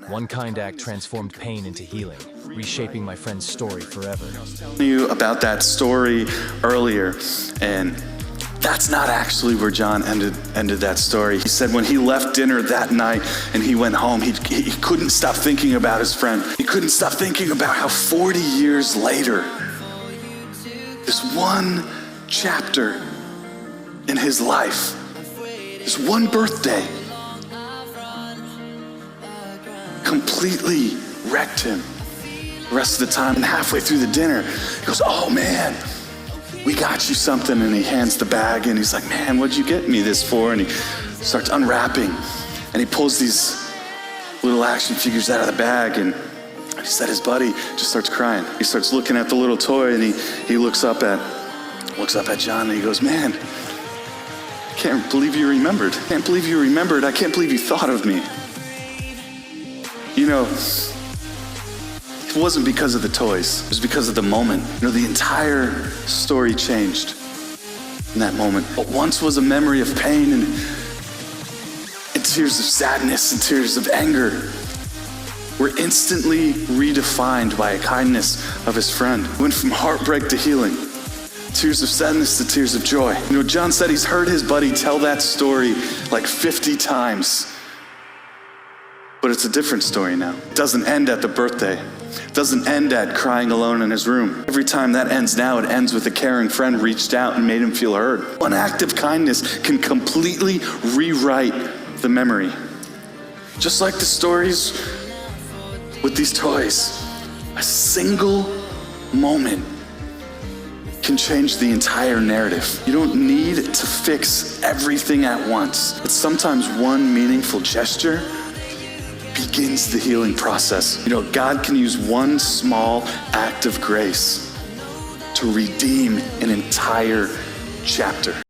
One kind act transformed pain into healing, reshaping my friend's story forever. You about that story earlier, and that's not actually where John ended that story. He said when he left dinner that night and he went home, he couldn't stop thinking about his friend. He couldn't stop thinking about how 40 years later, this one chapter in his life, this one birthday, completely wrecked him the rest of the time. And halfway through the dinner, he goes, "Oh man, we got you something." And he hands the bag and he's like, "Man, what'd you get me this for?" And he starts unwrapping and he pulls these little action figures out of the bag, and he said his buddy just starts crying. He starts looking at the little toy, and he looks up at John and he goes, "Man, I can't believe you remembered. I can't believe you remembered. I can't believe you thought of me." You know, it wasn't because of the toys. It was because of the moment. You know, the entire story changed in that moment. What once was a memory of pain and tears of sadness and tears of anger were instantly redefined by a kindness of his friend. It went from heartbreak to healing, tears of sadness to tears of joy. You know, John said he's heard his buddy tell that story like 50 times. But it's a different story now. It doesn't end at the birthday. It doesn't end at crying alone in his room. Every time that ends now, it ends with a caring friend reached out and made him feel heard. One act of kindness can completely rewrite the memory. Just like the stories with these toys, a single moment can change the entire narrative. You don't need to fix everything at once, but sometimes one meaningful gesture begins the healing process. You know, God can use one small act of grace to redeem an entire chapter.